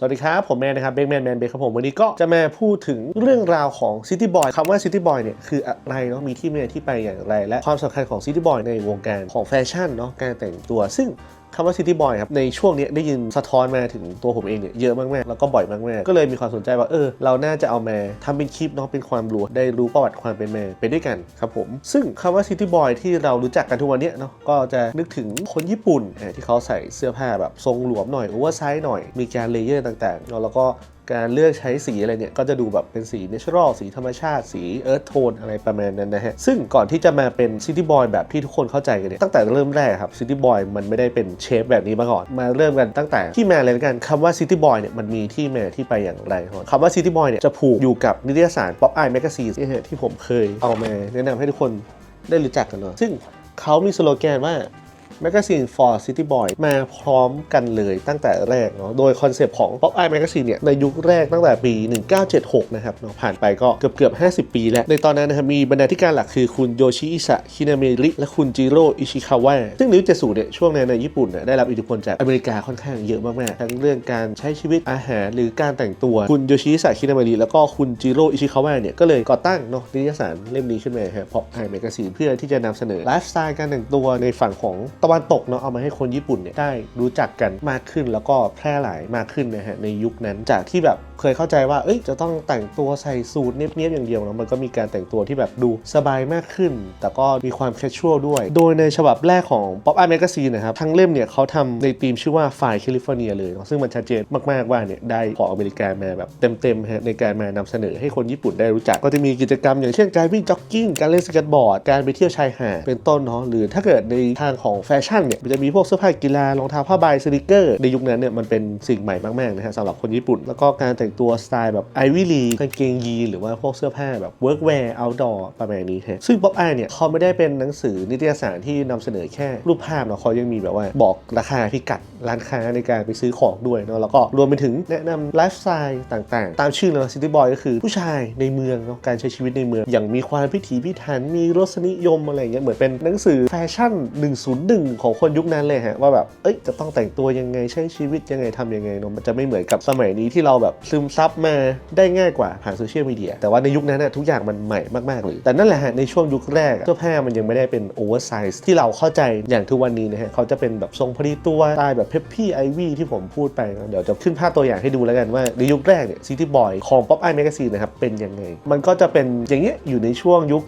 สวัสดีครับผมแมนนะครับเบคแมนเบคครับผมวันนี้ก็จะมาพูดถึงเรื่องราวของซิตี้บอยคำว่าซิตี้บอยเนี่ยคืออะไรเนาะมีที่มาที่ไปอย่างไรและความสำคัญของซิตี้บอยในวงการของแฟชั่นเนาะการแต่งตัวซึ่งคำว่าซิตี้บอยครับในช่วงนี้ได้ยินสะท้อนมาถึงตัวผมเองเนี่ยเยอะมากๆแล้วก็บ่อยมากๆก็เลยมีความสนใจว่าเราน่าจะเอามาทำเป็นคลิปเนาะเป็นความรู้ได้รู้ประวัติความเป็นมาไปด้วยกันครับผมซึ่งคำว่าซิตี้บอยที่เรารู้จักกันทุกวันนี้เนาะก็จะนึกถึงคนญี่ปุ่นที่เขาใส่เสื้อผ้าแบบทรงหลวมหน่อยโอเวอร์ไซส์หน่อยมีการเลเยอร์ต่างๆแล้วก็การเลือกใช้สีอะไรเนี่ยก็จะดูแบบเป็นสีเนเชอรัลสีธรรมชาติสีเอิร์ธโทนอะไรประมาณนั้นนะฮะซึ่งก่อนที่จะมาเป็นซิตี้บอยแบบที่ทุกคนเข้าใจกันเนี่ยตั้งแต่เริ่มแรกครับซิตี้บอยมันไม่ได้เป็นเชฟแบบนี้มาก่อนมาเริ่มกันตั้งแต่ที่มาเลยกันคำว่าซิตี้บอยเนี่ยมันมีที่มาที่ไปอย่างไรคำว่าซิตี้บอยเนี่ยจะผูกอยู่กับนิตยสาร Pop Eye Magazine ที่ผมเคยเอามาแนะนำให้ทุกคนได้รู้จักกันเนาะซึ่งเขามีสโลแกนว่าMagazine for City Boy มาพร้อมกันเลยตั้งแต่แรกเนาะโดยคอนเซปต์ของ Pop Eye Magazine เนี่ยในยุคแรกตั้งแต่ปี 1976 นะครับเนาะผ่านไปก็เกือบ50 ปีแล้วในตอนนั้นนะครับมีบรรณาธิการหลักคือคุณโยชิอิสะคินาเมริและคุณจิโร่อิชิคาวะซึ่งในยุค 70 เนี่ยช่วงนั้นในญี่ปุ่นเนี่ยได้รับอิทธิพลจากอเมริกาค่อนข้างเยอะมากๆทั้งเรื่องการใช้ชีวิตอาหารหรือการแต่งตัวคุณโยชิอิสะคินาเมริแล้วก็คุณจิโร่อิชิคาวะเนี่ยก็เลยก่อตั้งเนาะนิตยสารเล่มนี้ขึ้นมาครับ Pop Eye Magazine เพื่อที่จะนำเสนอไลฟ์สไตล์การแต่งตัวในฝั่งของตะวันตกเนาะเอามาให้คนญี่ปุ่นเนี่ยได้รู้จักกันมากขึ้นแล้วก็แพร่หลายมากขึ้นนะฮะในยุคนั้นจากที่แบบเคยเข้าใจว่าจะต้องแต่งตัวใส่สูทเนี้ยบๆอย่างเดียวแล้วมันก็มีการแต่งตัวที่แบบดูสบายมากขึ้นแต่ก็มีความแคชชวลด้วยโดยในฉบับแรกของ Pop Eye Magazine นะครับทั้งเล่มเนี่ยเขาทำในธีมชื่อว่าฝ่ายแคลิฟอร์เนียเลยซึ่งมันชัดเจนมากๆว่าเนี่ยได้ของอเมริกามาแบบเต็มๆฮะในการมานำเสนอให้คนญี่ปุ่นได้รู้จักก็จะมีกิจกรรมอย่างเช่นการวิ่งจ็อกกิ้งการเล่นสเก็ตบอร์ดการไปเที่ยวชายหาดเป็นต้นเนาะหรือถ้าเกิดในทางของแฟชั่นเนี่ยมันจะมีพวกเสื้อผ้ากีฬารองเท้าผ้าใบสนิเกอร์ในยุคนั้นเนี่ยมันเป็นสิ่งใหม่มากๆนะฮะสำหรับคนญี่ปุ่นแล้วก็การแต่งตัวสไตล์แบบไอวี่ลีกางเกงยีนหรือว่าพวกเสื้อผ้าแบบเวิร์กแวร์เอาท์ดอร์ประมาณนี้ฮะซึ่ง Pop Eye เนี่ยเขาไม่ได้เป็นหนังสือนิตยสารที่นำเสนอแค่รูปภาพเนาะเขายังมีแบบว่าบอกราคาพิกัดร้านค้าในการไปซื้อของด้วยเนาะแล้วก็รวมไปถึงแนะนำไลฟ์สไตล์ต่างๆตามชื่อเนาะซิตี้บอยก็คือผู้ชายในเมืองเนาะการใช้ชีวิตในเมืองอย่างมีความพิถีพิถันมีรสนิยมอะไรเงี้ยเหมือนเป็นหนังสือแฟชั่น101ของคนยุคนั้นเลยฮะว่าแบบจะต้องแต่งตัวยังไงใช้ชีวิตยังไงทำยังไงเนาะมันจะไม่เหมือนกับสมัยนี้ที่เราแบบซึมซับมาได้ง่ายกว่าผ่านโซเชียลมีเดียแต่ว่าในยุคนั้นทุกอย่างมันใหม่มากๆเลยแต่นั่นแหละฮะในช่วงยุคแรกเสื้อผ้ามันยังไม่ได้เป็นโอเวอร์ไซส์ที่เราเข้าใจอย่างทุกวันนี้นะฮะเขาจะเป็นแบบทรงพอดีตัวสไตล์แบบเพปปี้ไอวี่ที่ผมพูดไปเดี๋ยวจะขึ้นภาพตัวอย่างให้ดูแล้วกันว่าในยุคแรกเนี่ยซิตี้บอยของ Pop Eye Magazine นะครับเป็นยังไงมันก็จะเป็นอย่างเงี้ยอยู่ในช่วงยุค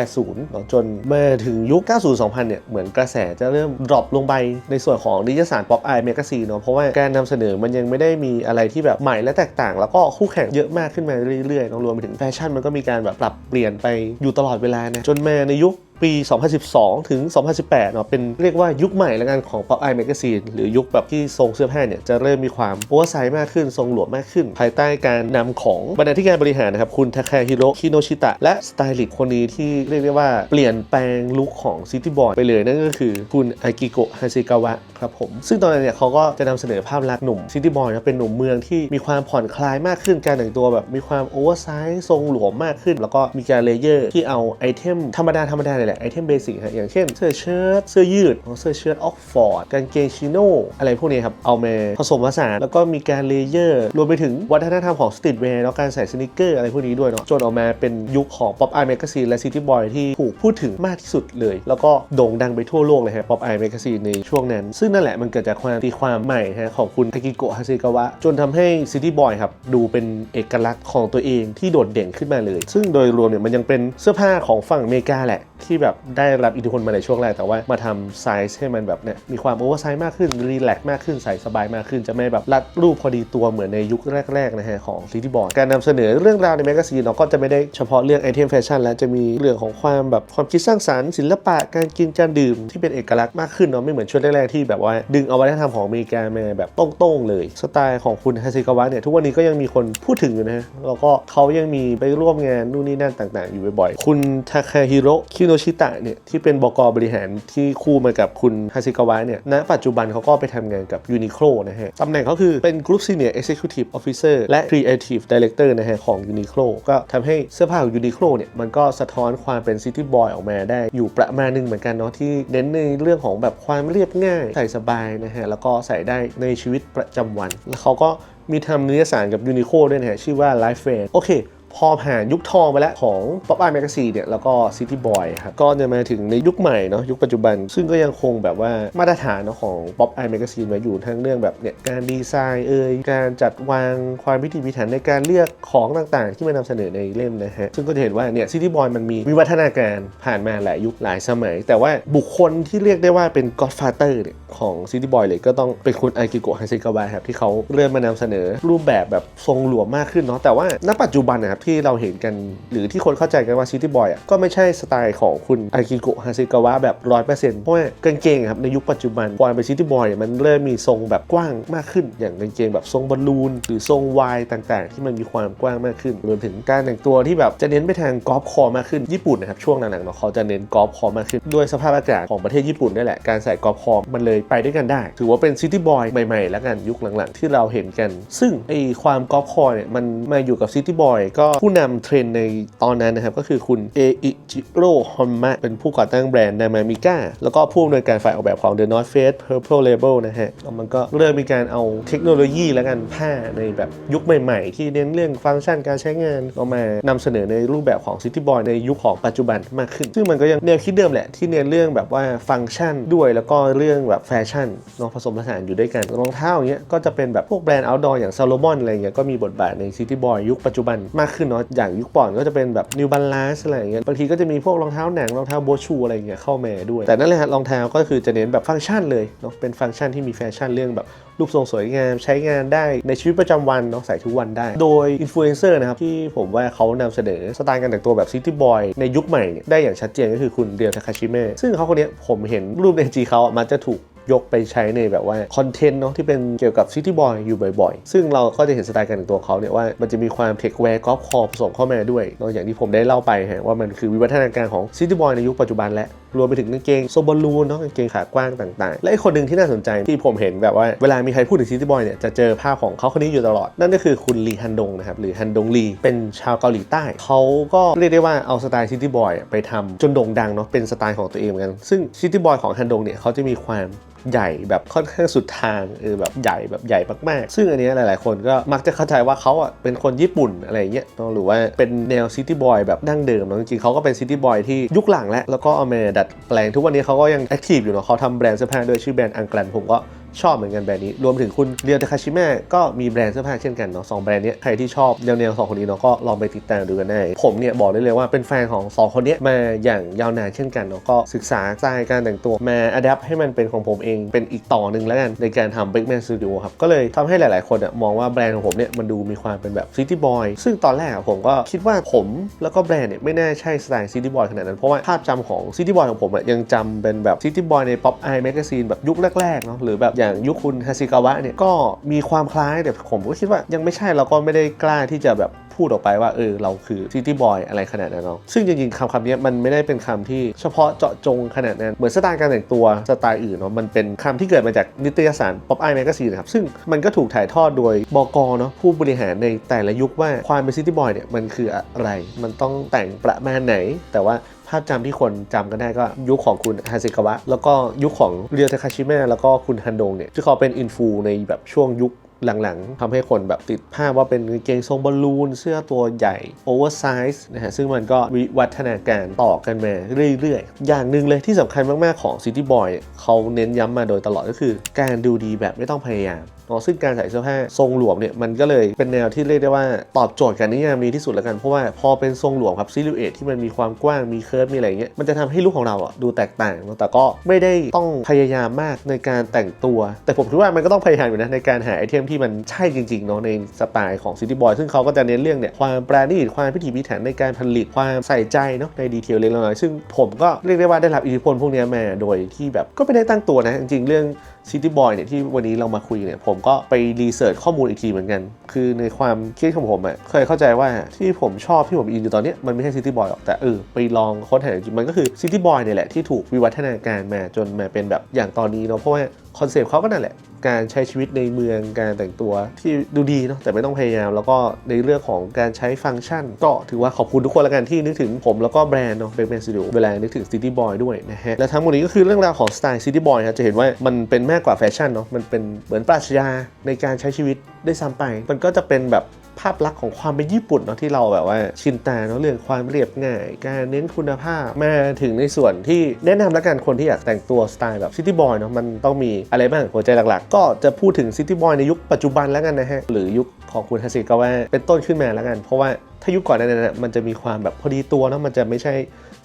70-80 จนมาถึงยุค 90-2000 เนี่ยเหมือนกระแสจะเริ่มดรอปลงไปในส่วนของนิตยสาร Pop Eye Magazine เนาะเพราะว่าการนำเสนอมันยังไม่ได้มีอะไรที่แบบใหม่และแตกต่างแล้วก็คู่แข่งเยอะมากขึ้นมาเรื่อยๆรวมไปถึงแฟชั่นมันก็มีการแบบปรับเปลี่ยนไปอยู่ตลอดเวลานะจนมาในยุคปี 2012 ถึง 2018 เนาะเป็นเรียกว่ายุคใหม่แล้วกันของ Pop Eye Magazine หรือยุคแบบที่ทรงเสื้อผ้าเนี่ยจะเริ่มมีความโอเวอร์ไซส์มากขึ้นทรงหลวมมากขึ้นภายใต้การนำของบรรณาธิการบริหารนะครับคุณทาเคฮิโร่คิโนชิตะและสไตลิสต์คนนี้ที่เรียกได้ว่าเปลี่ยนแปลงลุคของซิตี้บอยไปเลยนั่นก็คือคุณอากิโกะฮาเซกาวะครับผมซึ่งตอนนั้นเนี่ยเขาก็จะนำเสนอภาพลักษณ์หนุ่มซิตี้บอยนะเป็นหนุ่มเมืองที่มีความผ่อนคลายมากขึ้นการแต่งตัวแบบมีความโอเวอร์ไซส์ทรงหลวมมากขึ้นแล้วก็มีการเลเยอร์ที่เอาไอเทมธรรมดาเนี่ยแหละไอเทมเบสิกอย่างเช่นเสื้อเชิ้ตเสื้อยืดเสื้อเชิ้ตออกฟอร์ดกางเกงชิโน่อะไรพวกนี้ครับเอามาผสมผสานแล้วก็มีการเลเยอร์รวมไปถึงวัฒนธรรมของสตรีทแวร์แล้วการใส่สนิเกอร์อะไรพวกนี้ด้วยเนาะจนออกมาเป็นยุคของ Pop Eye Magazine และ City Boy ที่ถูกพูดถึงมากที่สุดเลยแล้วก็โด่งดังไปทั่วโลกเลยฮะ Pop Eye Magazine ในช่วงนั้นซึ่งนั่นแหละมันเกิดจากความตีความใหม่ฮะของคุณอากิโกะฮาเซกาวะจนทำให้ City Boy ครับดูเป็นเอกลักษณ์ของตัวเองที่โดดเด่นขึ้นมาเลยซึ่งโดยรวมเนี่ยมันยังเป็นเสื้อผ้าของฝั่งอเมริกาแหละที่แบบได้รับอิทธิพลมาในช่วงแรกแต่ว่ามาทำไซส์ให้มันแบบเนี่ยมีความโอเวอร์ไซส์มากขึ้นรีแลกซ์มากขึ้นใส่สบายมากขึ้นจะไม่แบบรัดรูปพอดีตัวเหมือนในยุคแรกๆนะฮะของ City Boy การนำเสนอเรื่องราวในแมกกาซีนเราก็จะไม่ได้เฉพาะเรื่องไอเทมแฟชั่นแล้วจะมีเรื่องของความแบบความคิดสร้างสรรค์ศิลปะการกินการดื่มที่เป็นเอกลักษณ์มากขึ้นเนาะไม่เหมือนช่วงแรกๆที่แบบว่าดึงเอาวัฒนธรรมของอเมริกามาแบบโต้งๆเลยสไตล์ของคุณฮาเซกาวะเนี่ยทุกวันนี้ก็ยังมีคนพูดถึงอยู่นะฮะแล้วก็เขายังมีไปร่วมงานนู่นนี่นั่นต่างๆอยู่บ่อยๆคุณทาเคฮิโร่คิโนชิตะเนี่ยที่เป็นบก.บริหารที่คู่มากับคุณฮาเซกาวะเนี่ยณปัจจุบันเขาก็ไปทำงานกับ Uniqlo นะฮะตำแหน่งเขาคือเป็น Group Senior Executive Officer และ Creative Director นะฮะของ Uniqlo ก็ทำให้เสื้อผ้าของ Uniqlo เนี่ยมันก็สะท้อนความเป็น City Boy ออกมาได้อยู่ประมาณนึงเหมือนกันเนาะที่เน้นในเรื่องของแบบความเรียบง่ายใส่สบายนะฮะแล้วก็ใส่ได้ในชีวิตประจำวันแล้วเขาก็ มีทำนิตยสารกับยูนิโคด้วยนะฮะชื่อว่า Life Friend โอเคพอผ่านยุคทองไปแล้วของ Pop Eye Magazine เนี่ยแล้วก็ City Boy ครับก็จะมาถึงในยุคใหม่เนาะยุคปัจจุบันซึ่งก็ยังคงแบบว่ามาตรฐานเนาะของ Pop Eye Magazine ไว้อยู่ทั้งเรื่องแบบเนี่ยการดีไซน์การจัดวางความพิถีพิถันในการเลือกของต่างๆที่มานำเสนอในเล่มนะฮะซึ่งก็จะเห็นว่าเนี่ย City Boy มันมีวิวัฒนาการผ่านมาหลายยุคหลายสมัยแต่ว่าบุคคลที่เรียกได้ว่าเป็น Godfather เนี่ยของ City Boy เลยก็ต้องเป็นคุณอากิโกะ ฮาเซกาวะครับที่เขาเริ่มมานำเสนอรูปแบบทรงหลวมมากขึ้นเนาะแต่ว่าณปัจจุบันนะครับที่เราเห็นกันหรือที่คนเข้าใจกันว่า City Boy ก็ไม่ใช่สไตล์ของคุณอากิโกะ ฮาเซกาวะแบบ 100% เพราะว่ากางเกงครับในยุคปัจจุบันพอเป็น City Boy มันเริ่มมีทรงแบบกว้างมากขึ้นอย่างกางเกงแบบทรงบอลลูนหรือทรงวายต่างๆที่มันมีความกว้างมากขึ้นรวมถึงการแต่งตัวที่แบบจะเน้นไปทางกอล์ฟคอร์มากขึ้นญี่ปุ่นนะครับช่วงหลังๆเนาะเขาจะเน้นกอล์ฟคอร์มากขึ้นด้วยสภาพอากาศของประเทศญี่ปุ่นนี่แหละการใส่กอล์ฟคอร์มันเลยไปด้วยกันได้ถือว่าเป็น City Boy ใหม่ๆแล้วกันยุคหลังๆที่เราเห็นกันซึ่งไอความกอล์ฟคอร์เนี่ยมันมาอยู่กับ City Boy ก็ผู้นำเทรนด์ในตอนนั้นนะครับก็คือคุณเออิจิโร่ฮอนมะเป็นผู้ก่อตั้งแบรนด์นามามิก้าแล้วก็ผู้อำนวยการฝ่ายออกแบบของ The North Face Purple Label นะฮะมันก็เริ่มมีการเอาเทคโนโลยีและกันผ้าในแบบยุคใหม่ๆที่เน้นเรื่องฟังก์ชันการใช้งานเอามานำเสนอในรูปแบบของ City Boy ในยุคของปัจจุบันมากขึ้นซึ่งมันก็ยังแนวคิดเดิมแหละที่เน้นเรื่องแบบว่าฟังก์ชันด้วยแล้วก็เรื่องแบบแฟชั่นเนาะผสมผสานอยู่ด้วยกันรองเท้าอย่างเงี้ยก็จะเป็นแบบพวกแบรนด์ outdoor อย่าง Salomon อะไรเงี้ยก็มีบทบาทใน City Boy ยุคปัจจุบันมากขึ้นเนาะอย่างยุคก่อนก็จะเป็นแบบ New Balance อะไรอย่างเงี้ยบางทีก็จะมีพวกรองเท้าหนังรองเท้าโบชูอะไรอย่างเงี้ยเข้ามาด้วยแต่นั่นแหละฮะรองเท้าก็คือจะเน้นแบบฟังก์ชันเลยเนาะเป็นฟังก์ชันที่มีแฟชั่นเรื่องแบบรูปทรงสวยงามใช้งานได้ในชีวิตประจำวันเนาะใส่ทุกวันได้โดยอินฟลูเอนเซอร์นะครับที่ผมว่าเขานำเสนอสไตล์การแต่งตัวแบบ City Boy ในยุคใหม่เนี่ยได้อย่างชัดเจนก็คือคุณเรียวทาคาชิเมะซึ่งเขาคนนี้ผมเห็นรูปใน IG เขามันจะถูกยกไปใช้ในแบบว่าคอนเทนต์เนาะที่เป็นเกี่ยวกับ City Boy อยู่บ่อยๆซึ่งเราก็จะเห็นสไตล์การแต่งตัวเขาเนี่ยว่ามันจะมีความเทคแวร์กอล์ฟคอผสมเข้ามาด้วยเนาะอย่างที่ผมได้เล่าไปฮะว่ามันคือวิวัฒนาการของ City Boy ในยุคปัจจุบันและรวมไปถึงกางเกงโซบอลลูนเนาะกางเกงขากว้างต่างๆและอีกคนหนึ่งที่น่าสนใจที่ผมเห็นแบบว่าเวลามีใครพูดถึง City Boy เนี่ยจะเจอภาพของเขาคนนี้อยู่ตลอดนั่นก็คือคุณลีฮันดงนะครับหรือฮันดงลีเป็นชาวเกาหลีใต้เขาก็เรียกได้ว่าเอาสไตล์ City Boy ไปทำจนโด่งดังเนาะเป็นสไตล์ของตัวเองเหมือนกันซึ่ง City Boy ของฮันดงเนี่ยเขาจะมีความใหญ่แบบค่อนข้างสุดทางแบบใหญ่มากๆซึ่งอันนี้หลายๆคนก็มักจะเข้าใจว่าเขาเป็นคนญี่ปุ่นอะไรเงี้ยหรือว่าเป็นแนวซิตี้บอยแบบดั้งเดิมจริงๆเขาก็เป็นซิตี้บอยที่ยุคหลังแล้วก็เอามาดัดแปลงทุกวันนี้เขาก็ยังแอคทีฟอยู่เนาะเขาทำแบรนด์เสื้อผ้าด้วยชื่อแบรนด์อังกลันผมก็ชอบเหมือนกันแบรนด์นี้รวมถึงคุณเรียวทาคาชิเมะก็มีแบรนด์เสื้อผ้าเช่นกันเนาะ2แบรนด์นี้ใครที่ชอบแนว2คนนี้เนาะก็ลองไปติดตามดูกันได้ผมเนี่ยบอกได้เลยว่าเป็นแฟนของ2คนนี้มาอย่างยาวนานเช่นกันเนาะก็ศึกษาสไตล์การแต่งตัวมาอัดแอปให้มันเป็นของผมเองเป็นอีกต่อหนึ่งแล้วกันในการทำ Brickman Studio ครับก็เลยทำให้หลายๆคนมองว่าแบรนด์ของผมเนี่ยมันดูมีความเป็นแบบ City Boy ซึ่งตอนแรกผมก็คิดว่าผมแล้วก็แบรนด์เนี่ยไม่น่าใช่สไตล์ City Boy ขนาดนั้นเพราะว่าภาพจำของ City Boy ของผมยังจำเป็นแบบ City Boy ใน Pop Eye Magazine แบบยุคแรกๆเนาะหรือแบบอย่างยุคคุณฮาซิกาวะเนี่ยก็มีความคล้ายแต่ผมก็คิดว่ายังไม่ใช่เราก็ไม่ได้กล้าที่จะแบบพูดออกไปว่าเราคือ City Boy อะไรขนาดนั้นเนาะซึ่งจริงๆคำนี้มันไม่ได้เป็นคำที่เฉพาะเจาะจงขนาดนั้นเหมือนสไตล์การแต่งตัวสไตล์อื่นเนาะมันเป็นคำที่เกิดมาจากนิตยสาร Pop Eye Magazine ครับซึ่งมันก็ถูกถ่ายทอดโดยบก.เนาะผู้บริหารในแต่ละยุคว่าความเป็น City Boy เนี่ยมันคืออะไรมันต้องแต่งประมาณไหนแต่ว่าภาพจำที่คนจำกันได้ก็ยุคของคุณฮาเซกาวะแล้วก็ยุคของเรียวทาคาชิเมะแล้วก็คุณฮันดงเนี่ยที่เขาเป็นอินฟูในแบบช่วงยุคหลังๆทำให้คนแบบติดภาพว่าเป็นกางเกงทรงบอลลูนเสื้อตัวใหญ่โอเวอร์ไซส์นะฮะซึ่งมันก็วิวัฒนาการต่อกันมาเรื่อยๆอย่างหนึ่งเลยที่สำคัญมากๆของ City Boy เขาเน้นย้ำมาโดยตลอดก็คือการดูดีแบบไม่ต้องพยายามซึ่งการใส่เสื้อผ้าทรงหลวมเนี่ยมันก็เลยเป็นแนวที่เรียกได้ว่าตอบโจทย์กันนิยามดีที่สุดแล้วกันเพราะว่าพอเป็นทรงหลวมครับซิลูเอทที่มันมีความกว้างมีเคิร์ฟมีอะไรเงี้ยมันจะทำให้ลุคของเราดูแตกต่างแต่ก็ไม่ได้ต้องพยายามมากในการแต่งตัวแต่ผมคิดว่ามันก็ต้องพยายามอยู่นะในการหาไอเทมที่มันใช่จริงๆเนาะในสไตล์ของ City Boy ซึ่งเขาก็จะเน้นเรื่องเนี่ยความปราณีตความพิถีพิถันในการผลิตความใส่ใจเนาะในดีเทลเล็กน้อยซึ่งผมก็เรียกได้ว่าได้รับอิทธิพลพวกนี้มาโดยที่แบบก็ไม่ได้ตั้งตัวนะจริงๆเรื่อง City Boy เนี่ยที่วันนี้เรามาคุยเนี่ยผมก็ไปรีเสิร์ชข้อมูลอีกทีเหมือนกันคือในความคิดของผมเคยเข้าใจว่าที่ผมชอบที่ผมอินอยู่ตอนนี้มันไม่ใช่ City Boy หรอกแต่ไปลองค้นหาจริงมันก็คือ City Boy เนี่ยแหละที่ถูกวิวัฒนาการมาจนมาเป็นแบบอย่างตอนนี้เนาะเพราะว่าคอนเซปต์เขาก็นั่นแหละ การใช้ชีวิตในเมืองการแต่งตัวที่ดูดีเนาะแต่ไม่ต้องพยายามแล้วก็ในเรื่องของการใช้ฟังก์ชันก็ถือว่าขอบคุณทุกคนละกันที่นึกถึงผมแล้วก็แบรนด์เนาะ Backman Studio เวลานึกถึง City Boy ด้วยนะฮะและทั้งหมดนี้ก็คือเรื่องราวของสไตล์ City Boy ครับจะเห็นว่ามันเป็นมากกว่าแฟชั่นเนาะมันเป็นเหมือนปรัชญาในการใช้ชีวิตได้ซ้ำไปมันก็จะเป็นแบบภาพลักษณ์ของความเป็นญี่ปุ่นเนาะที่เราแบบว่าชินตาเนาะเรื่องความเรียบง่ายการเน้นคุณภาพมาถึงในส่วนที่แนะนำแล้วกันคนที่อยากแต่งตัวสไตล์แบบซิตี้บอยเนาะมันต้องมีอะไรบ้างหัวใจหลักๆก็จะพูดถึงซิตี้บอยในยุคปัจจุบันแล้วกันนะฮะหรือยุคของคุณฮาเซกาวะเป็นต้นขึ้นมาแล้วกันเพราะว่าถ้ายุคก่อนนั้นนะมันจะมีความแบบพอดีตัวเนาะมันจะไม่ใช่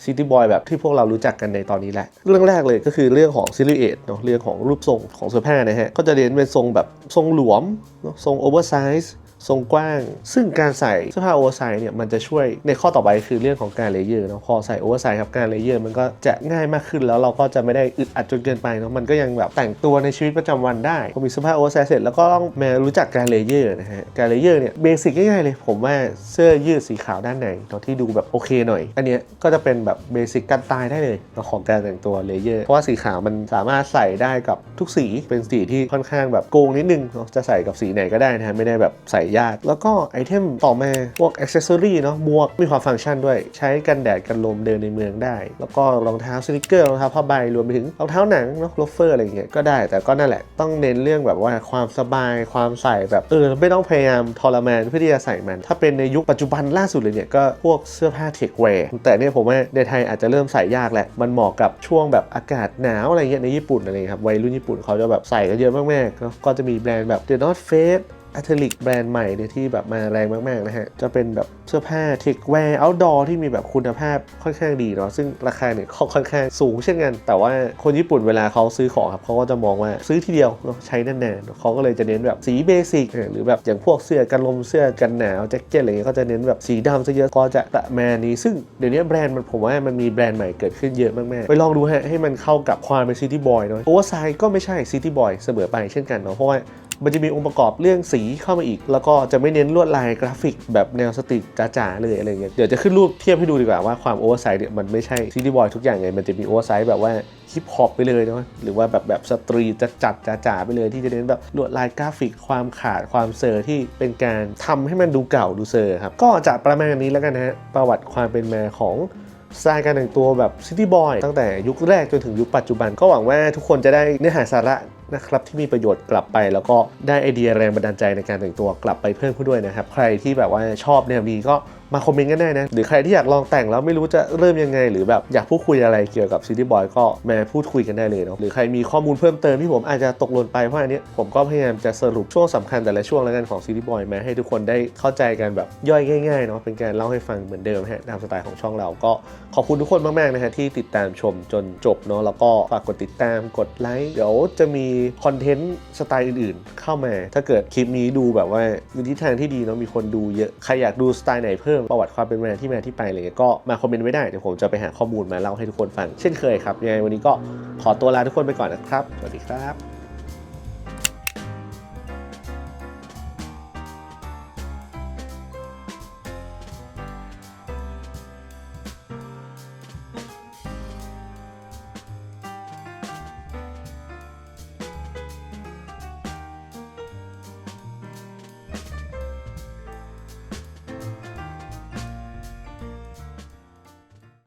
ซิตี้บอยแบบที่พวกเรารู้จักกันในตอนนี้แหละเรื่องแรกเลยก็คือเรื่องของซิลูเอทเนาะเรื่องของรูปทรงของเสื้อผ้านะฮะก็จะเน้นเป็นทรงแบบทรงหลวมทรงโอเวอร์ไซส์ทรงกว้างซึ่งการใส่เสื้อผ้าโอเวอร์ไซส์เนี่ยมันจะช่วยในข้อต่อไปคือเรื่องของการเลเยอร์เนาะพอใส่โอเวอร์ไซส์ครับการเลเยอร์มันก็จะง่ายมากขึ้นแล้วเราก็จะไม่ได้อึดอัดจนเกินไปเนาะมันก็ยังแบบแต่งตัวในชีวิตประจำวันได้พอมีเสื้อผ้าโอเวอร์ไซส์เสร็จแล้วก็ต้องมารู้จักการเลเยอร์นะฮะการเลเยอร์เนี่ยเบสิกง่ายๆเลยผมว่าเสื้อยืดสีขาวด้านในเนาะที่ดูแบบโอเคหน่อยอันเนี้ยก็จะเป็นแบบเบสิกกันตายได้เลยของการแต่งตัวเลเยอร์เพราะว่าสีขาวมันสามารถใส่ได้กับทุกสีเป็นสีที่ค่อนข้างแบบโกงนิดนึงเนาะจะใส่กับสีไหนก็ได้นะฮะไม่ได้แบบใส่ยากแล้วก็ไอเทมต่อมาพวกอ็อกเซสซอรี่เนาะหมวกมีความฟังก์ชันด้วยใช้กันแดดกันลมเดินในเมืองได้แล้วก็รองเท้าสนิเกอร์รองเท้าผ้าใบรวมไปถึงรองเท้าหนังเนาะโลฟเฟอร์อะไรอย่างเงี้ยก็ได้แต่ก็นั่นแหละต้องเน้นเรื่องแบบว่าความสบายความใส่แบบไม่ต้องพยายามทรมานเพื่อที่จะใส่มันถ้าเป็นในยุคปัจจุบันล่าสุดเลยเนี่ยก็พวกเสื้อผ้าเทคแวร์แต่เนี่ยผมว่าในไทยอาจจะเริ่มใส่ยากแหละมันเหมาะกับช่วงแบบอากาศหนาวอะไรเงี้ยในญี่ปุ่นอะไรครับวัยรุ่นญี่ปุ่นเขาจะแบบใส่กันเยอะมากๆก็จะมีแบรนด์แบบ The North Faceอัลเทลิกแบรนด์ใหม่เนี่ยที่แบบมาแรงมากๆนะฮะจะเป็นแบบเสื้อผ้าเทคแวร์เอาท์ดอร์ที่มีแบบคุณภาพค่อนข้างดีเนาะซึ่งราคาเนี่ยค่อนข้างสูงเช่นกันแต่ว่าคนญี่ปุ่นเวลาเขาซื้อของครับเขาก็จะมองว่าซื้อทีเดียวเนาะใช้นานๆเขาก็เลยจะเน้นแบบสีเบสิกหรือแบบอย่างพวกเสื้อกันลมเสื้อกันหนาวแจ็คเก็ตอะไรเงี้ยก็จะเน้นแบบสีดำซะเยอะก็จะประมาณนี้ซึ่งเดี๋ยวนี้แบรนด์ผมว่ามันมีแบรนด์ใหม่เกิดขึ้นเยอะมากๆไปลองดูฮะให้มันเข้ากับความเป็นซิตี้บอยเนาะโอเวอร์ไซส์ก็ไม่ใช่ซิตี้บอยเสมอไปเช่นกันเนาะเพราะว่ามันจะมีองค์ประกอบเรื่องสีเข้ามาอีกแล้วก็จะไม่เน้นลวดลายกราฟิกแบบแนวสตรีทจ๋าๆเลยอะไรเงี้ยเดี๋ยวจะขึ้นรูปเทียบให้ดูดีกว่าว่าความโอเวอร์ไซส์เนี่ยมันไม่ใช่ซิตี้บอยทุกอย่างไงมันจะมีโอเวอร์ไซส์แบบว่าฮิปฮอปไปเลยเนาะหรือว่าแบบสตรีทจัดจ๋าๆไปเลยที่จะเน้นแบบลวดลายกราฟิกความขาดความเซอร์ที่เป็นการทำให้มันดูเก่าดูเซอร์ครับก็จะประมาณนี้แล้วกันนะฮะประวัติความเป็นมาของสไตล์การแต่งตัวแบบซิตี้บอยตั้งแต่ยุคแรกจนถึงยุคปัจจุบันก็หวังว่าทุกคนจะได้เนื้อหาสาระนะครับที่มีประโยชน์กลับไปแล้วก็ได้ไอเดียแรงบันดาลใจในการแต่งตัวกลับไปเพิ่มขึ้นด้วยนะครับใครที่แบบว่าชอบแนวนี้ก็มาคอมเมนต์กันได้นะหรือใครที่อยากลองแต่งแล้วไม่รู้จะเริ่มยังไงหรือแบบอยากพูดคุยอะไรเกี่ยวกับซิตี้บอยก็มาพูดคุยกันได้เลยเนาะหรือใครมีข้อมูลเพิ่มเติมที่ผมอาจจะตกหล่นไปเพราะอันนี้ผมก็พยายามจะสรุปช่วงสำคัญแต่ละช่วงแล้วกันของซิตี้บอยมาให้ทุกคนได้เข้าใจกันแบบย่อยง่ายๆเนาะเป็นการเล่าให้ฟังเหมือนเดิมฮะตามสไตล์ของช่องเราก็ขอบคุณทุกคนมากๆนะฮะที่ติดตามชมจนจบเนาะแล้วก็ฝากกดติดตามกดไลค์เดี๋ยวจะมีคอนเทนต์สไตล์อื่นๆเข้ามาถ้าเกิดคลิปนี้ดูแบบว่ามีทิศทางที่ดีเนาะมีคนดูเยอะใครอยากดูสไตล์ไหนเพิ่มประวัติความเป็นมาที่มาที่ไปเลยก็มาคอมเมนต์ไว้ได้เดี๋ยวผมจะไปหาข้อมูลมาเล่าให้ทุกคนฟังเช่นเคยครับยังไงวันนี้ก็ขอตัวลาทุกคนไปก่อนนะครับสวัสดีครับ